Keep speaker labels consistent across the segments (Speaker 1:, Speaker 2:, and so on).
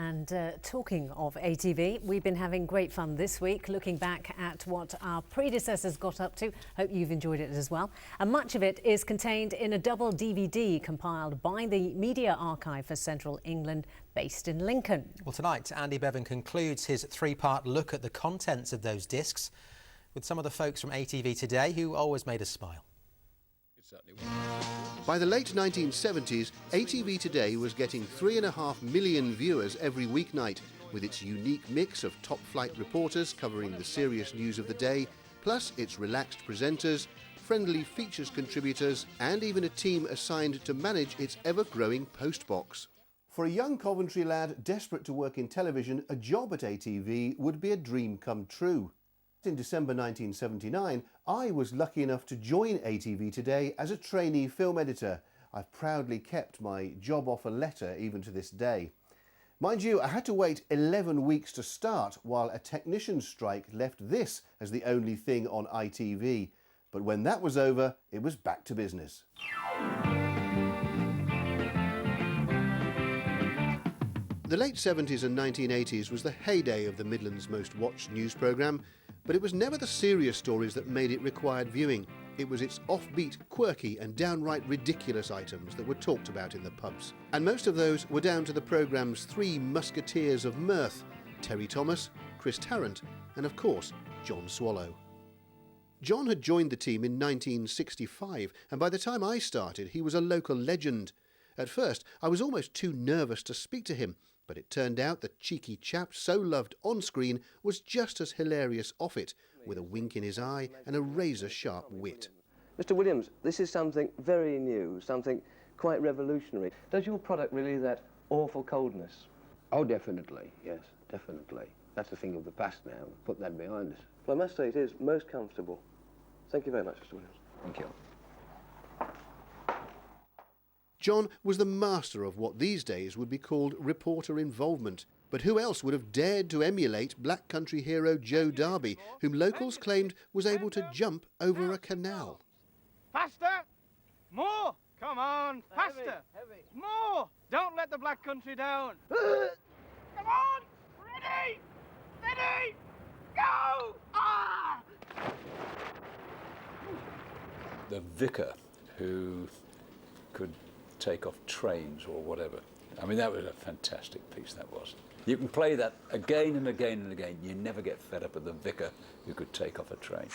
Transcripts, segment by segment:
Speaker 1: And talking of ATV, we've been having great fun this week, looking back at what our predecessors got up to. Hope you've enjoyed it as well. And much of it is contained in a double DVD compiled by the Media Archive for Central England, based in Lincoln.
Speaker 2: Well, tonight, Andy Bevan concludes his three-part look at the contents of those discs with some of the folks from ATV Today who always made us smile.
Speaker 3: By the late 1970s, ATV Today was getting 3.5 million viewers every weeknight, with its unique mix of top-flight reporters covering the serious news of the day, plus its relaxed presenters, friendly features contributors, and even a team assigned to manage its ever-growing postbox. For a young Coventry lad desperate to work in television, a job at ATV would be a dream come true. In December 1979, I was lucky enough to join ATV Today as a trainee film editor. I've proudly kept my job offer letter even to this day. Mind you, I had to wait 11 weeks to start, while a technician's strike left this as the only thing on ITV. But when that was over, it was back to business. The late 70s and 1980s was the heyday of the Midlands' most watched news programme, but it was never the serious stories that made it required viewing. It was its offbeat, quirky and downright ridiculous items that were talked about in the pubs. And most of those were down to the programme's three musketeers of mirth: Terry Thomas, Chris Tarrant and, of course, John Swallow. John had joined the team in 1965, and by the time I started, he was a local legend. At first, I was almost too nervous to speak to him, but it turned out the cheeky chap so loved on screen was just as hilarious off it, with a wink in his eye and a razor-sharp wit.
Speaker 4: Mr. Williams, this is something very new, something quite revolutionary. Does your product really that awful coldness?
Speaker 5: Oh, definitely, yes, definitely. That's a thing of the past now. Put that behind us.
Speaker 4: Well, I must say it is most comfortable. Thank you very much, Mr. Williams.
Speaker 5: Thank you.
Speaker 3: John was the master of what these days would be called reporter involvement. But who else would have dared to emulate black country hero Joe Darby, whom locals claimed was able to jump over a canal?
Speaker 6: Faster! More! Come on, faster! Heavy. More! Don't let the black country down! Come on! Ready! Steady! Go! Ah!
Speaker 7: The vicar who could take off trains or whatever. I mean, that was a fantastic piece, that was. You can play that again and again and again. You never get fed up with the vicar who could take off a train.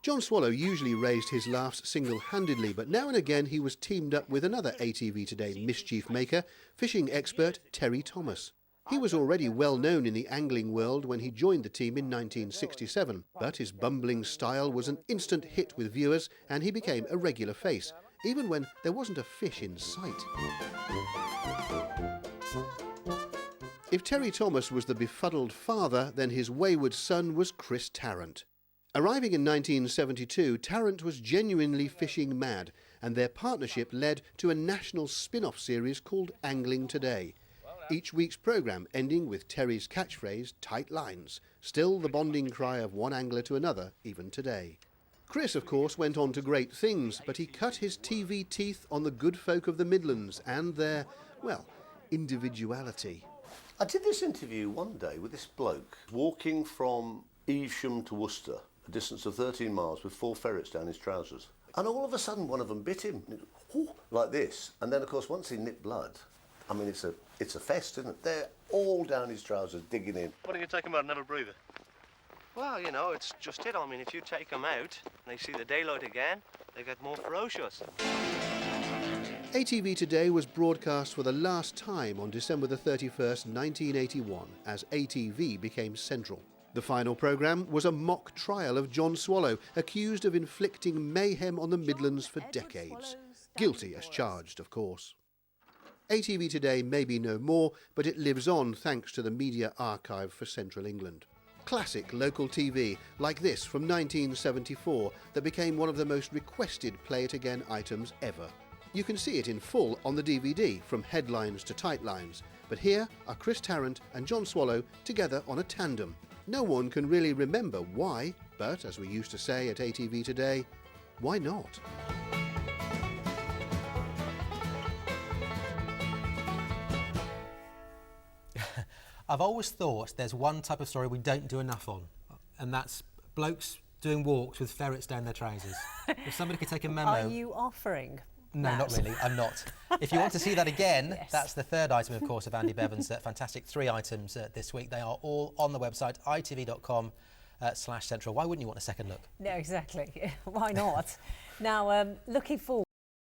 Speaker 3: John Swallow usually raised his laughs single-handedly, but now and again he was teamed up with another ATV Today mischief maker, fishing expert Terry Thomas. He was already well known in the angling world when he joined the team in 1967, but his bumbling style was an instant hit with viewers and he became a regular face, even when there wasn't a fish in sight. If Terry Thomas was the befuddled father, then his wayward son was Chris Tarrant. Arriving in 1972, Tarrant was genuinely fishing mad, and their partnership led to a national spin-off series called Angling Today. Each week's programme ending with Terry's catchphrase, "tight lines," still the bonding cry of one angler to another, even today. Chris, of course, went on to great things, but he cut his TV teeth on the good folk of the Midlands and their, well, individuality.
Speaker 8: I did this interview one day with this bloke walking from Evesham to Worcester, a distance of 13 miles with 4 ferrets down his trousers. And all of a sudden one of them bit him, like this. And then, of course, once he nipped blood, I mean, it's a fest, isn't it? They're all down his trousers, digging in.
Speaker 9: Why don't you take them out and have a breather? Well, you know, it's just it. I mean, if you take them out and they see the daylight again, they get more ferocious.
Speaker 3: ATV Today was broadcast for the last time on December the 31st, 1981, as ATV became Central. The final programme was a mock trial of John Swallow, accused of inflicting mayhem on the Midlands for decades. Guilty as charged, of course. ATV Today may be no more, but it lives on thanks to the Media Archive for Central England. Classic local TV, like this from 1974, that became one of the most requested Play It Again items ever. You can see it in full on the DVD, from headlines to tight lines, but here are Chris Tarrant and John Swallow together on a tandem, No one can really remember why, but as we used to say at ATV Today, why not?
Speaker 2: I've always thought there's one type of story we don't do enough on, and that's blokes doing walks with ferrets down their trousers. If somebody could take a memo...
Speaker 1: Are you offering
Speaker 2: No,
Speaker 1: that?
Speaker 2: not really, I'm not. If you want to see that again,
Speaker 1: Yes.
Speaker 2: that's the third item, of course, of Andy Bevan's fantastic 3 items this week. They are all on the website, itv.com/central. Why wouldn't you want a second look?
Speaker 1: No, exactly. Why not? Now, looking forward.